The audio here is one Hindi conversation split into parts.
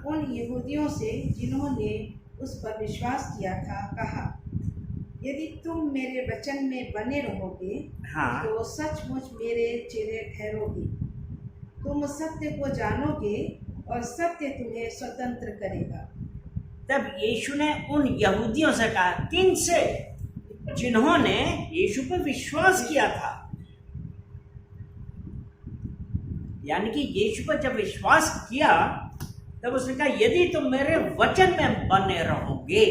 उन यहूदियों से जिन्होंने उस पर विश्वास किया था कहा, यदि तुम मेरे वचन में बने रहोगे हाँ। तो सचमुच मेरे चेले ठहरोगे। तुम सत्य को जानोगे और सत्य तुम्हें स्वतंत्र करेगा। तब यीशु ने उन यहूदियों से कहा, किन से? जिन्होंने यीशु पर विश्वास किया था। यानी कि यीशु पर जब विश्वास किया तब उसने कहा, यदि तुम मेरे वचन में बने रहोगे।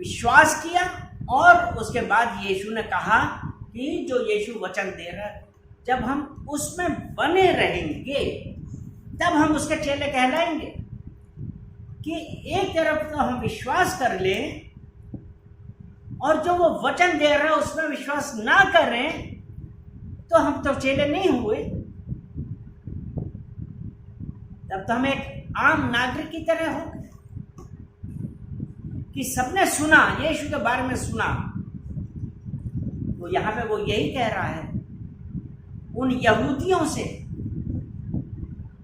विश्वास किया और उसके बाद यीशु ने कहा कि जो यीशु वचन दे रहा है, जब हम उसमें बने रहेंगे तब हम उसके चेले कहलाएंगे। कि एक तरफ तो हम विश्वास कर लें और जो वो वचन दे रहा है उसमें विश्वास ना करें तो हम तो चेले नहीं हुए। तब तो हम एक आम नागरिक की तरह हो गए कि सबने सुना, यीशु के बारे में सुना। तो यहां पे वो यही कह रहा है उन यहूदियों से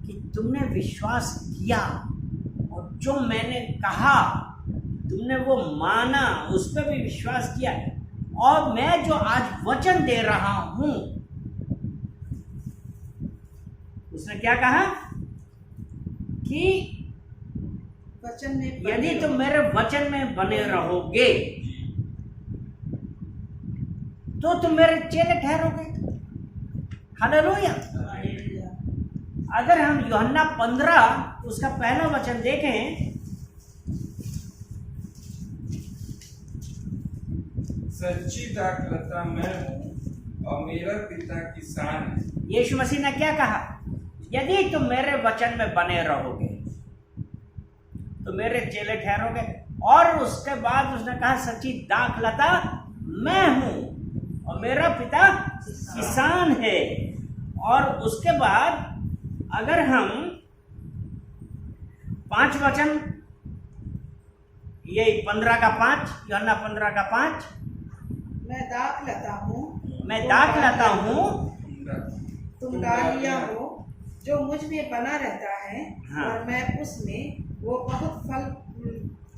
कि तुमने विश्वास किया और जो मैंने कहा तुमने वो माना, उस पर भी विश्वास किया, और मैं जो आज वचन दे रहा हूं, उसने क्या कहा कि वचन में यदि तुम मेरे वचन में बने रहोगे तो तुम मेरे चेले ठहरोगे। हालेलुया। अगर हम यूहन्ना 15 उसका पहला वचन देखें, सच्ची दाखलता मैं हूँ और मेरा पिता किसान है। यीशु मसीह ने क्या कहा? यदि तुम मेरे वचन में बने रहोगे तो मेरे चेले ठहरोगे। और उसके बाद उसने कहा, सच्ची दाखलता मैं हूं और मेरा पिता किसान है। और उसके बाद अगर हम 5 वचन, ये 15 का 5, यूहन्ना 15 का 5, मैं दाखलता हूँ, मैं दाखलता हूँ, तुम डालियाँ हो। जो मुझ में बना रहता है हाँ। और मैं उसमें, वो बहुत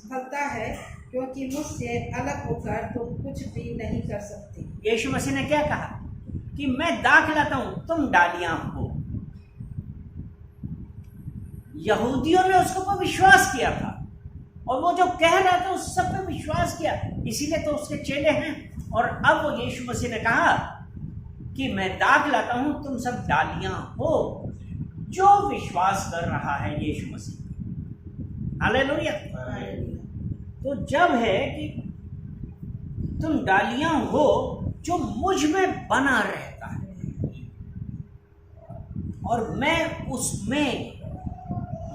फलता है, क्योंकि मुझसे अलग होकर तुम कुछ भी नहीं कर सकते। यीशु मसीह ने क्या कहा कि मैं दाखलता हूं, तुम डालियां हो। यहूदियों ने उसको पर विश्वास किया था और वो जो कह रहा था उस सब पे विश्वास किया, इसीलिए तो उसके चेले हैं। और अब वो यीशु मसीह ने कहा कि मैं दाखलता हूं, तुम सब डालियां हो। जो विश्वास कर रहा है यीशु मसीह, हालेलुया। तो जब है कि तुम डालियां हो जो मुझ में बना रहता है और मैं उसमें,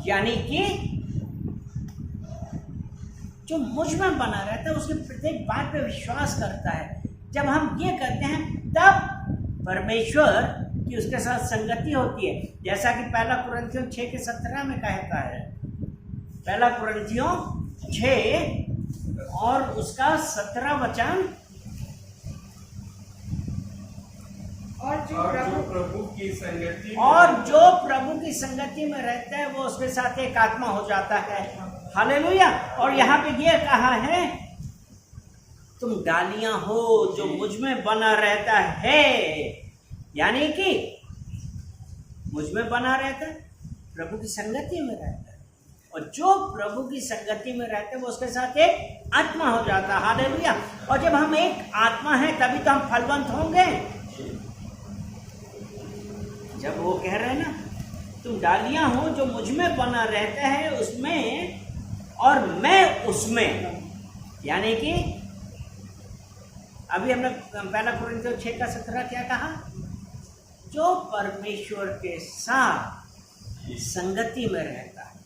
यानी कि जो मुझ में बना रहता है उसकी प्रत्येक बात पे विश्वास करता है। जब हम ये करते हैं तब परमेश्वर की उसके साथ संगति होती है। जैसा कि 1 कुरिन्थियों 6 के 17 में कहता है, 1 कुरिन्थियों 6 और उसका 17 वचन, और जो प्रभु की संगति में रहता है वो उसके साथ एक आत्मा हो जाता है। हालेलुया। और यहाँ पे ये कहा है, तुम डालियां हो जो मुझ में बना रहता है, यानी कि मुझ में बना रहता है, प्रभु की संगति में रहता है। और जो प्रभु की संगति में रहते हैं वो उसके साथ एक आत्मा हो जाता है। हालेलुया। और जब हम एक आत्मा है तभी तो हम फलवंत होंगे। जब वो कह रहे हैं ना, तुम डालियां हो जो मुझ में बना रहता है उसमें और मैं उसमें, यानी कि अभी हमने 1 कुरिन्थियों 6 का 17 क्या कहा? जो परमेश्वर के साथ संगति में रहता है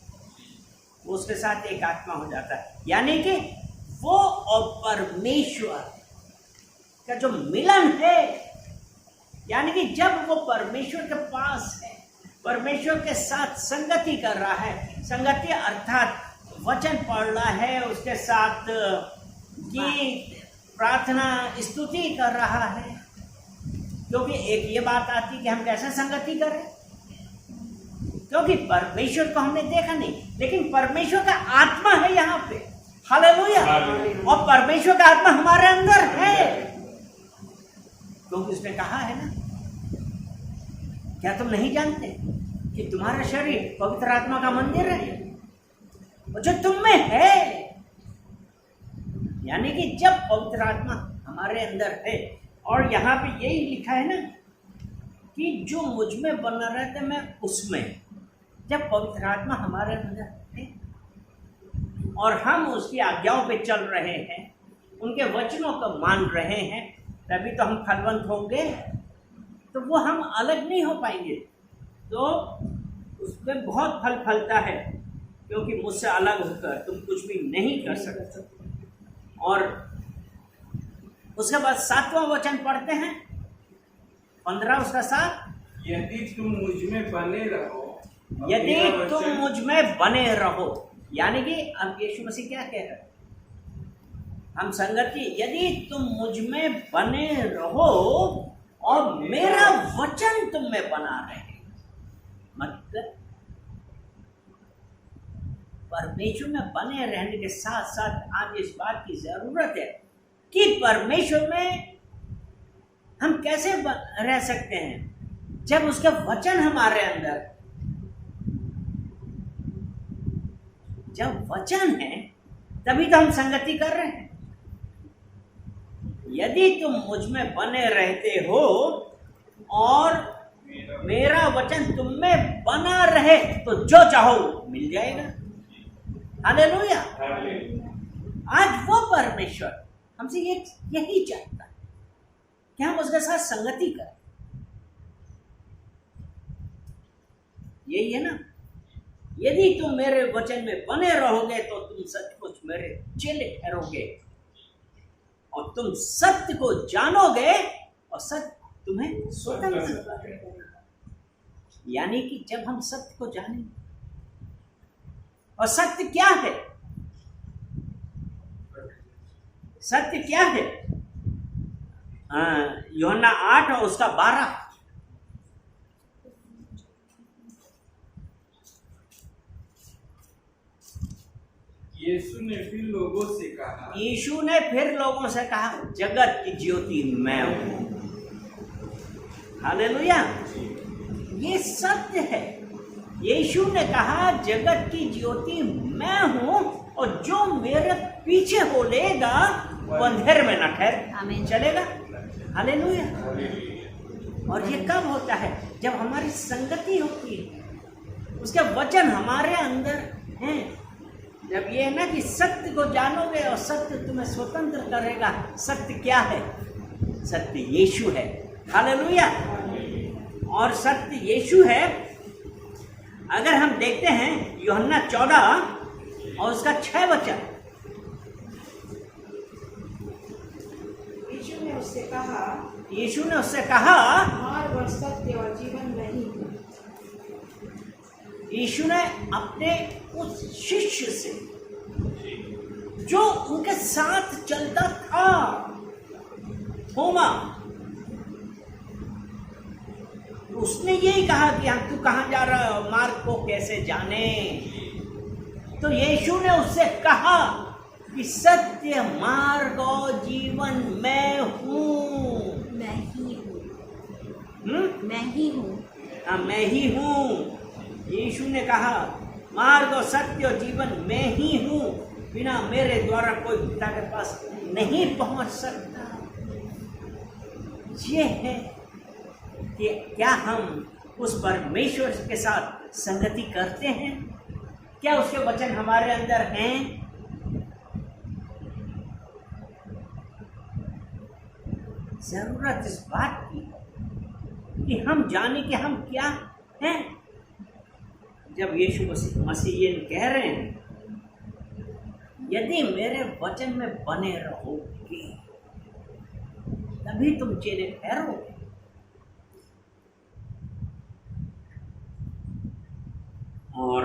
वो उसके साथ एक आत्मा हो जाता है। यानी कि वो और परमेश्वर का जो मिलन है, यानी कि जब वो परमेश्वर के पास है, परमेश्वर के साथ संगति कर रहा है, संगति अर्थात वचन पढ़ रहा है, उसके साथ गीत, प्रार्थना, स्तुति कर रहा है। क्योंकि एक ये बात आती कि हम कैसे संगति करें, क्योंकि परमेश्वर को हमने देखा नहीं, लेकिन परमेश्वर का आत्मा है यहाँ पे। हालेलुया। और परमेश्वर का आत्मा हमारे अंदर है, क्योंकि उसने कहा है ना, क्या तुम नहीं जानते कि तुम्हारा शरीर पवित्र आत्मा का मंदिर है और जो तुम में है? यानी कि जब पवित्र आत्मा हमारे अंदर है, और यहाँ पे यही लिखा है ना कि जो मुझ में बना रहता है मैं उसमें, जब पवित्र आत्मा हमारे अंदर है और हम उसकी आज्ञाओं पे चल रहे हैं, उनके वचनों को मान रहे हैं, तभी तो हम फलवंत होंगे। तो वो हम अलग नहीं हो पाएंगे, तो उसमें बहुत फल फलता है, क्योंकि मुझसे अलग होकर तुम कुछ भी नहीं कर सकते। और उसके बाद 7वां वचन पढ़ते हैं, 15 उसका 7, यदि तुम मुझ में बने रहो, यदि तुम मुझ में बने रहो। यानी कि अब यीशु मसीह क्या कह रहे हैं? हम संगति, यदि तुम मुझ में बने रहो और मेरा वचन तुम में बना रहे, मतलब परमेश्वर में बने रहने के साथ साथ आज इस बात की जरूरत है कि परमेश्वर में हम कैसे रह सकते हैं? जब उसका वचन हमारे अंदर, जब वचन है तभी तो हम संगति कर रहे हैं। यदि तुम मुझ में बने रहते हो और मेरा वचन तुम में बना रहे तो जो चाहो मिल जाएगा। हालेलुया। आज वो परमेश्वर हमसे यही चाहता है कि हम उसके साथ संगति करें। यही है ना, यदि तुम मेरे वचन में बने रहोगे तो तुम सचमुच मेरे चेले ठहरोगे और तुम सत्य को जानोगे और सत्य तुम्हें स्वतंत्र करेगा। यानी कि जब हम सत्य को जानेंगे, और सत्य क्या है? सत्य क्या है? यूहन्ना 8 और उसका 12। यीशु ने फिर लोगों से कहा, यीशु ने फिर लोगों से कहा, जगत की ज्योति मैं हूं। हालेलुया। ये सत्य है। यीशु ने कहा जगत की ज्योति मैं हूं और जो मेरे पीछे हो लेगा वो अंधेरे में न ठहर चलेगा। हालेलुया। और ये कब होता है? जब हमारी संगति होती है, उसके वचन हमारे अंदर हैं। जब ये है ना कि सत्य को जानोगे और सत्य तुम्हें स्वतंत्र करेगा। सत्य क्या है? सत्य यीशु है। हालेलुया। और सत्य यीशु है। अगर हम देखते हैं यूहन्ना 14 और उसका 6 वचन, यीशु ने उससे कहा, मार्ग और सत्य और जीवन नहीं हूं। यीशु ने अपने उस शिष्य से जो उनके साथ चलता था, थोमा, उसने यही कहा कि हम, तू कहाँ जा रहा है, मार्ग को कैसे जाने? तो यीशु ने उससे कहा कि सत्य, मार्ग और जीवन मैं हूँ। मैं ही हूँ। हाँ, मैं ही हूँ। यीशु ने कहा मार्ग और सत्य और जीवन मैं ही हूँ, बिना मेरे द्वारा कोई पिता के पास नहीं पहुँच सकता। ये है कि क्या हम उस परमेश्वर के साथ संगति करते हैं? क्या उसके वचन हमारे अंदर हैं? जरूरत इस बात की कि हम जाने कि हम क्या हैं। जब यीशु मसीह ये कह रहे हैं, यदि मेरे वचन में बने रहोगे तभी तुम चेले ठहरोगे। और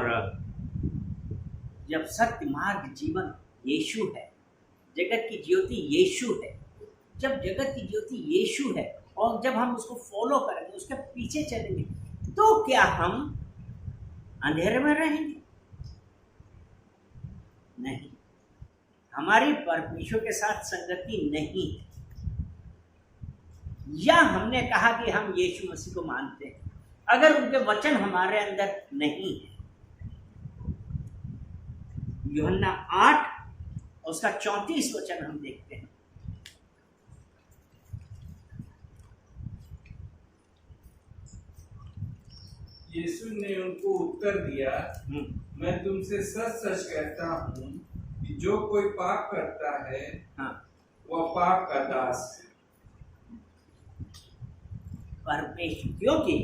जब सत्य, मार्ग, जीवन यीशु है, जगत की ज्योति यीशु है, जब जगत की ज्योति यीशु है और जब हम उसको फॉलो करेंगे, उसके पीछे चलेंगे, तो क्या हम अंधेरे में रहेंगे? नहीं, हमारी परमेश्वर के साथ संगति नहीं है। या हमने कहा कि हम यीशु मसीह को मानते हैं, अगर उनके वचन हमारे अंदर नहीं है। यूहन्ना 8 उसका 34 वचन हम देखते हैं। यीशु ने उनको उत्तर दिया, मैं तुमसे सच सच कहता हूँ कि जो कोई पाप करता है वह पाप का दास है। परमेश्वर, क्योंकि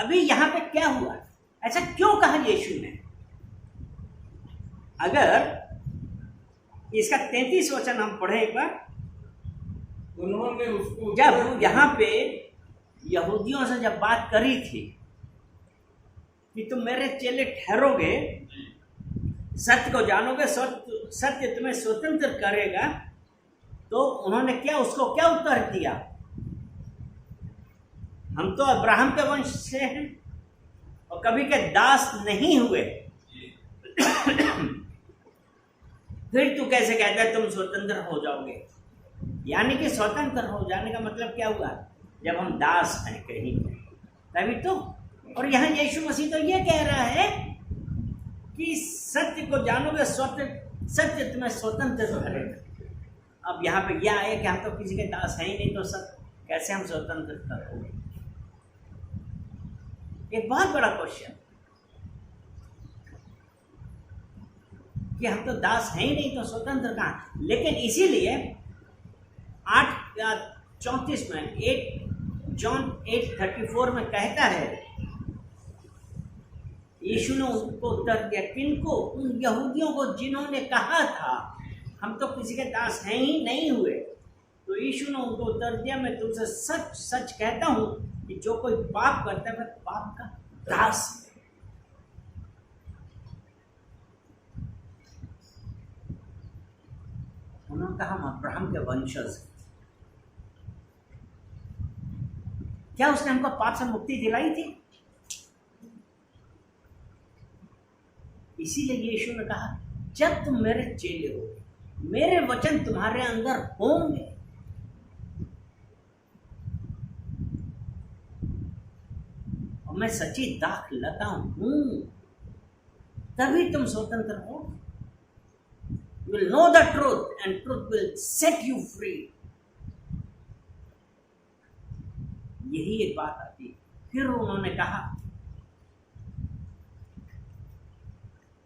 अभी यहाँ पे क्या हुआ, ऐसा क्यों कहा यीशु ने? अगर इसका 33 वचन हम पढ़े एक बार। उन्होंने उसको जब यहाँ पे यहूदियों से जब बात करी थी कि तुम मेरे चेले ठहरोगे, सत्य को जानोगे, सत्य तुम्हें स्वतंत्र करेगा, तो उन्होंने क्या उसको क्या उत्तर दिया? हम तो अब्राहम के वंश से हैं और कभी के दास नहीं हुए, फिर तू कैसे कहता है तुम स्वतंत्र हो जाओगे? यानी कि स्वतंत्र हो जाने का मतलब क्या हुआ? जब हम दास हैं कहीं पे, तभी तो। और यहाँ यीशु मसीह तो ये कह रहा है कि सत्य को जानोगे, सत्य तुम्हें स्वतंत्र करेगा। अब यहाँ पे यह आया कि हम तो किसी के दास हैं ही नहीं, तो सत्य कैसे हम स्वतंत्र करोगे? एक बहुत बड़ा क्वेश्चन कि हम तो दास हैं ही नहीं, तो स्वतंत्र कहाँ? लेकिन इसीलिए 8:34 में 8 जॉन 8:34 में कहता है, यीशु ने उनको उत्तर दिया, किनको? उन यहूदियों को जिन्होंने कहा था हम तो किसी के दास हैं ही नहीं हुए। तो यीशु ने उनको उत्तर दिया, मैं तुमसे सच सच कहता हूं कि जो कोई पाप करता है वह पाप का दास है। उन्होंने कहा हम अब्राहम के वंशज हैं। क्या उसने हमको पाप से मुक्ति दिलाई थी? इसीलिए यीशु ने कहा, जब तुम मेरे चेले होगे, मेरे वचन तुम्हारे अंदर होंगे, और मैं सच्ची दाख लगा हूं, तभी तुम स्वतंत्र हो। You will know the truth and truth will set you free. यही एक बात आती है। फिर उन्होंने कहा,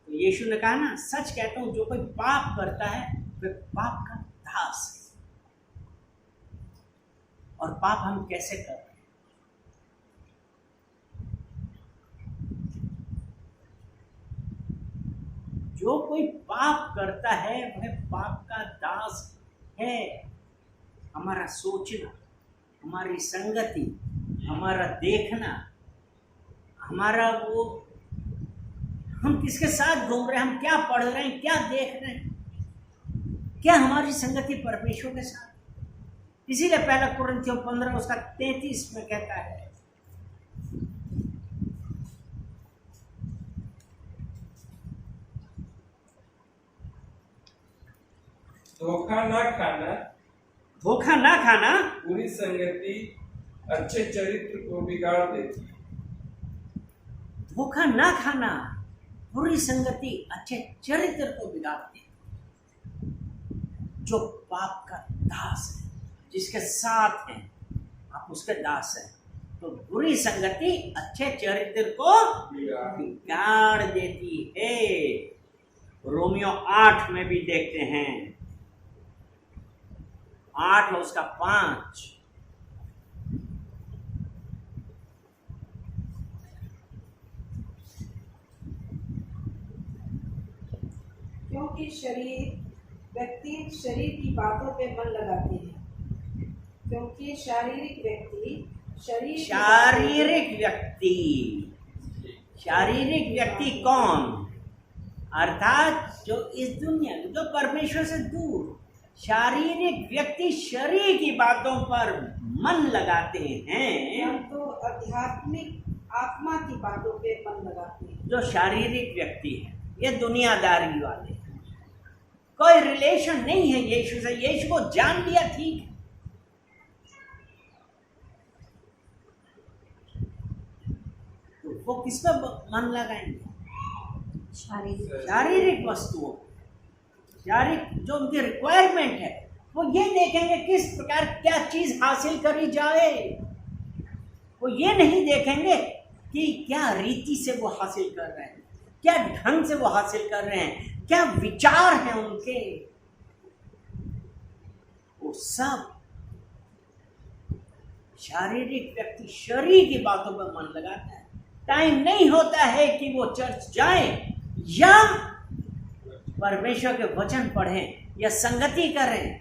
तो यीशु ने कहा ना, सच कहता हूं जो कोई पाप करता है वह पाप का दास है। और पाप हम कैसे कर रहे हैं? जो कोई पाप करता है वह पाप का दास है। हमारा सोचना, हमारी संगति, हमारा देखना, हमारा वो हम किसके साथ घूम रहे हैं, हम क्या पढ़ रहे हैं, क्या देख रहे हैं, क्या हमारी संगति परमेश्वर के साथ। इसीलिए पहला कुरिन्थियों 15 उसका 33 में कहता है, धोखा ना खाना, धोखा ना खाना बुरी संगति अच्छे चरित्र को बिगाड़ देती है। धोखा ना खाना, बुरी संगति अच्छे चरित्र को बिगाड़ती है। जो पाप का दास है, जिसके साथ हैं आप उसके दास हैं, तो बुरी संगति अच्छे चरित्र को बिगाड़ देती है। रोमियो 8 में भी देखते हैं, 8 और उसका 5। क्योंकि व्यक्ति शरीर की बातों पे मन लगाते हैं, क्योंकि शारीरिक व्यक्ति कौन? अर्थात जो इस दुनिया, जो परमेश्वर से दूर, शारीरिक व्यक्ति शरीर की बातों पर मन लगाते हैं। तो आध्यात्मिक आत्मा की बातों पे मन लगाते हैं। जो शारीरिक व्यक्ति है, ये दुनियादारी वाले हैं, कोई रिलेशन नहीं है यीशु से, यीशु को जान लिया ठीक है, तो वो किस पे मन लगाएंगे? शारीरिक वस्तुओं, शारीरिक जो उनकी रिक्वायरमेंट है, वो ये देखेंगे किस प्रकार क्या चीज हासिल करी जाए। वो ये नहीं देखेंगे कि क्या रीति से वो हासिल कर रहे हैं, क्या ढंग से वो हासिल कर रहे हैं, क्या विचार हैं उनके। वो सब शारीरिक व्यक्ति शरीर की बातों पर मन लगाता है। टाइम नहीं होता है कि वो चर्च जाए या परमेश्वर के वचन पढ़ें या संगति करें।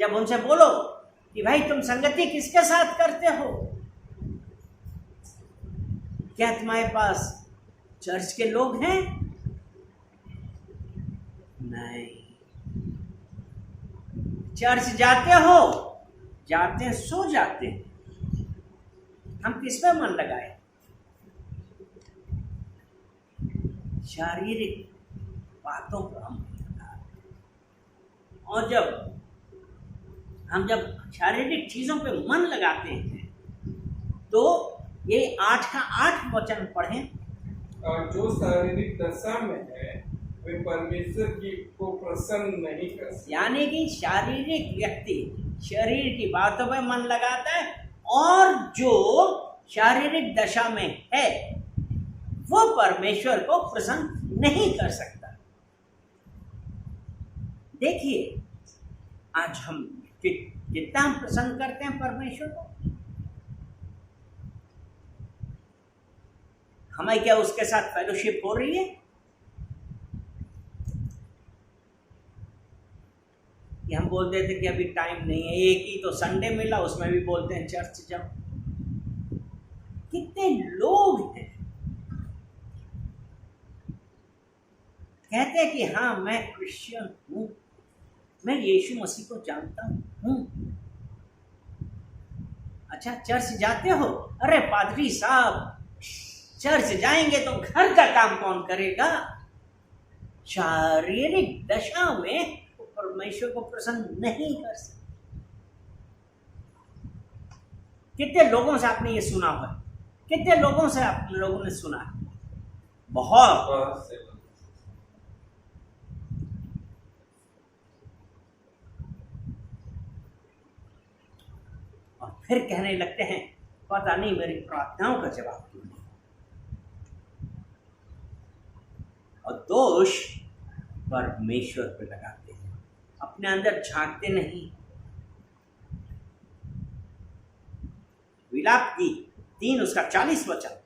जब उनसे बोलो कि भाई तुम संगति किसके साथ करते हो, क्या तुम्हारे पास चर्च के लोग हैं? नहीं। चर्च जाते हो, जाते हैं, सो जाते हैं, हम किस पे मन लगाए? शारीरिक बातों पर हम लगाए। और जब शारीरिक चीजों पे मन लगाते हैं तो ये 8 का 8 वचन पढ़ें। और जो शारीरिक दशा में है वे परमेश्वर की को प्रसन्न नहीं कर सकते। यानी कि शारीरिक व्यक्ति शरीर की बातों पे मन लगाता है, और जो शारीरिक दशा में है वो परमेश्वर को प्रसन्न नहीं कर सकता। देखिए आज हम कितना हम प्रसन्न करते हैं परमेश्वर को। हमें क्या उसके साथ फेलोशिप हो रही है? कि हम बोल देते कि अभी टाइम नहीं है, एक ही तो संडे मिला, उसमें भी बोलते हैं चर्च जाओ। कितने लोग हैं कहते हैं कि हाँ मैं क्रिश्चियन हूं, मैं यीशु मसीह को जानता हूं। अच्छा चर्च जाते हो? अरे पादरी साहब चर्च जाएंगे तो घर का काम कौन करेगा? शारीरिक दशा में परमेश्वर को प्रसन्न नहीं कर सकते। कितने लोगों से आपने ये सुना होगा? कितने लोगों से आप लोगों ने सुना? बहुत। और फिर कहने लगते हैं पता नहीं मेरी प्रार्थनाओं का जवाब क्यों नहीं। और दोष परमेश्वर पे लगाते हैं, अपने अंदर झांकते नहीं। विलाप की 3 उसका 40 वचन।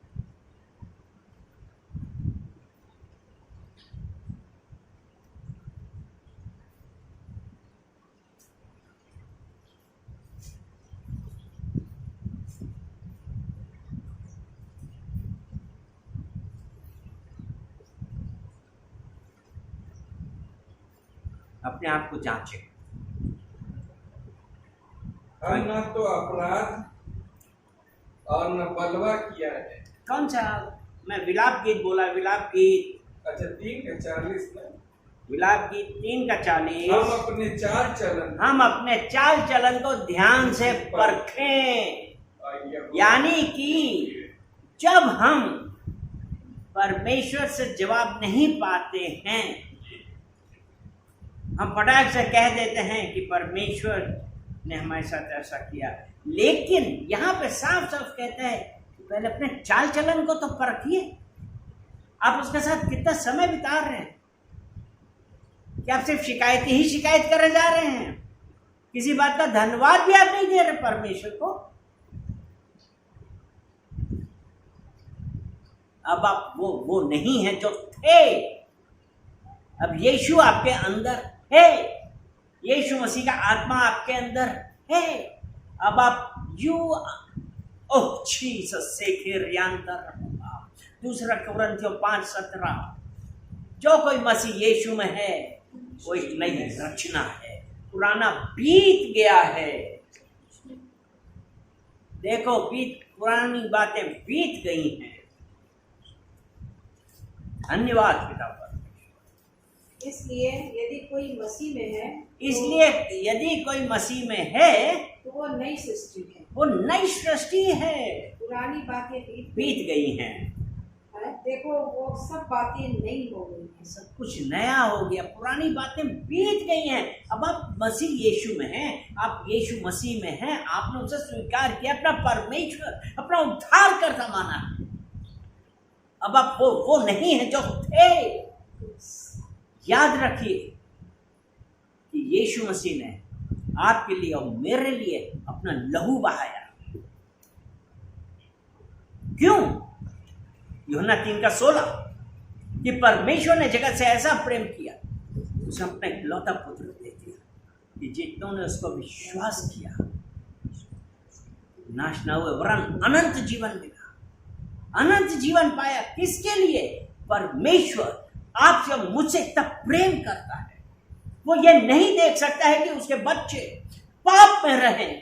अपने आप को जांचे। हम न तो अपराध और न बलवा किया है। कौन सा? मैं विलाप गीत बोला, विलाप गीत। अच्छा 3 का 40 में विलाप गीत 3 का 40। हम अपने चाल चलन को ध्यान से परखें। यानी कि जब हम परमेश्वर से जवाब नहीं पाते हैं, हम फटाक से कह देते हैं कि परमेश्वर ने हमारे साथ ऐसा किया। लेकिन यहाँ पे साफ साफ कहता है कि पहले अपने चाल चलन को तो परखिए। आप उसके साथ कितना समय बिता रहे हैं? क्या आप सिर्फ शिकायत करे जा रहे हैं? किसी बात का धन्यवाद भी आप नहीं दे रहे परमेश्वर को। अब आप वो नहीं है जो थे। अब यीशु आपके अंदर है, यीशु मसीह का आत्मा आपके अंदर है। अब आप दूसरा कुरिन्थियों 5:17, जो कोई मसीह यीशु में है वो एक नई रचना है, पुराना बीत गया है। देखो पुरानी बातें बीत गई हैं, धन्यवाद पिता परमेश्वर। इसलिए यदि कोई मसीह में है, इसलिए यदि कोई मसीह में है तो वो नई सृष्टि है, वो नई सृष्टि है, पुरानी बातें बीत गई हैं, देखो वो सब बातें नई हो गई हैं। सब कुछ नया हो गया, पुरानी बातें बीत गई हैं। अब आप मसीह यीशु में हैं, आप यीशु मसीह में हैं, आपने उसे स्वीकार किया, अपना परमेश्वर, अपना उद्धार करता माना। अब आप वो नहीं है जो थे। याद रखिए कि यीशु मसीह ने आपके लिए और मेरे लिए अपना लहू बहाया। क्यों? यूहन्ना 3:16 कि परमेश्वर ने जगत से ऐसा प्रेम किया, उसने अपना इकलौता पुत्र दे दिया कि जितनों ने उसको विश्वास किया नाश न हुए वरन अनंत जीवन मिला। अनंत जीवन पाया। किसके लिए? परमेश्वर आपसे और मुझसे इतना प्रेम करता है, वो ये नहीं देख सकता है कि उसके बच्चे पाप में रहें,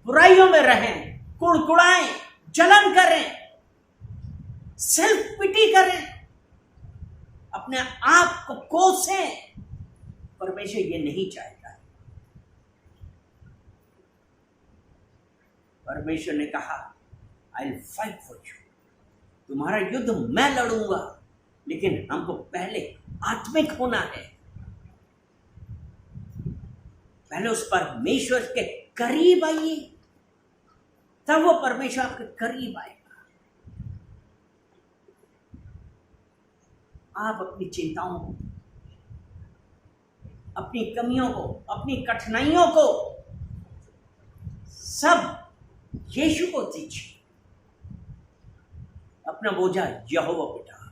बुराइयों में रहें, कुड़कुड़ाएं, जलन करें, सेल्फ पिटी करें, अपने आप को कोसें। परमेश्वर ये नहीं चाहता है। परमेश्वर ने कहा I will fight for you, तुम्हारा युद्ध मैं लड़ूंगा, लेकिन हमको पहले आत्मिक होना है। पहले उस परमेश्वर के करीब आइए, तब वो परमेश्वर आपके करीब आएगा। आप अपनी चिंताओं को, अपनी कमियों को, अपनी कठिनाइयों को सब यीशु को दीजिए। अपना बोझा यहोवा पे डाल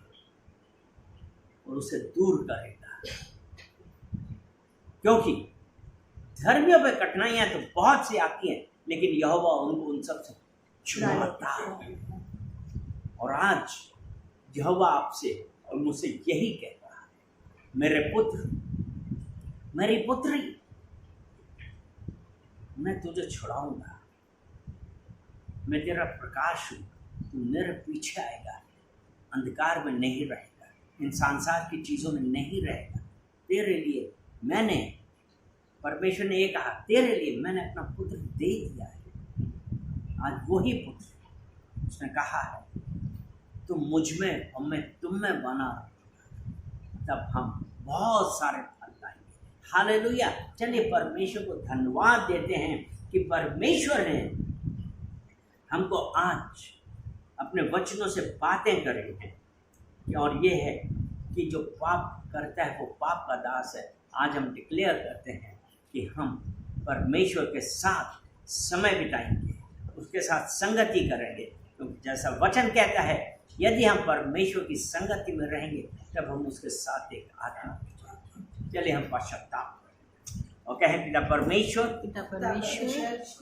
और उसे दूर करेगा। क्योंकि धर्मियों पे कठिनाइयां तो बहुत सी आती हैं, लेकिन यहोवा उनको उन सब से छुड़ाता है। और आज यहोवा आपसे और मुझसे यही कहता है, मेरे पुत्र, मेरी पुत्री, मैं तुझे छुड़ाऊंगा, मैं तेरा प्रकाश हूं, तू मेरे पीछे आएगा, अंधकार में नहीं रहेगा, इन संसार की चीजों में नहीं रहेगा। तेरे लिए मैंने, परमेश्वर ने ये कहा, तेरे लिए मैंने अपना पुत्र दे दिया है। आज वही पुत्र उसने कहा है तुम मुझ में और मैं तुम में बना, तब हम बहुत सारे फल लाएंगे। हालेलुया। चलिए परमेश्वर को धन्यवाद देते हैं कि परमेश्वर ने हमको आज अपने वचनों से बातें करी हैं, और ये है कि जो पाप करता है वो पाप का दास है। आज हम डिक्लेयर करते हैं कि हम परमेश्वर के साथ समय बिताएंगे, उसके साथ संगति करेंगे, क्योंकि जैसा वचन कहता है यदि हम परमेश्वर की संगति में रहेंगे तब हम उसके साथ एक आत्मा हो जाएंगे। चलिए हम पश्चाताप और कहें पिता परमेश्वर,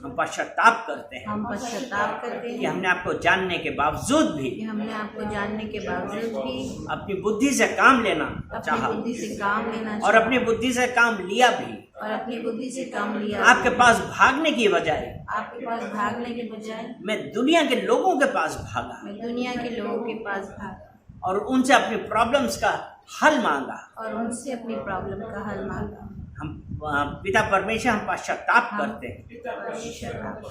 हम पश्चाताप करते हैं, हम पश्चाताप करते कि हैं हमने आपको जानने के बावजूद भी, कि हमने आपको जानने के बावजूद भी अपनी बुद्धि से काम लेना चाहा अपनी बुद्धि से काम लेना और अपनी बुद्धि से काम लिया भी, और अपनी बुद्धि से काम लिया। आपके पास भागने की बजाय आपके पास भागने के बजाय मैं दुनिया के लोगों के पास भागा मैं दुनिया के लोगों के पास भागा और उनसे अपनी प्रॉब्लम्स का हल मांगा। और उनसे अपनी प्रॉब्लम का हल मांगा। हम पिता परमेश्वर, हम पश्चाताप करते हैं, परमेश्वर आप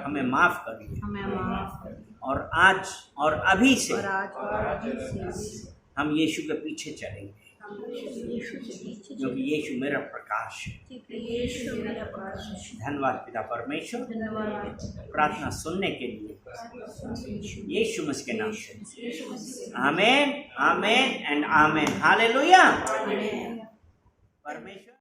हमें माफ करिए, हमें माफ करिए, और आज और अभी से और आज और अभी से हम यीशु के पीछे चलेंगे, हम यीशु के पीछे क्योंकि यीशु मेरा प्रकाश है। क्योंकि यीशु मेरा प्रकाश है। धन्यवाद पिता परमेश्वर, धन्यवाद प्रार्थना सुनने के लिए यीशु मसीह के नाम से, यीशु मसीह। आमेन, आमेन एंड आमेन। हालेलुया। आमीन। परमेश्वर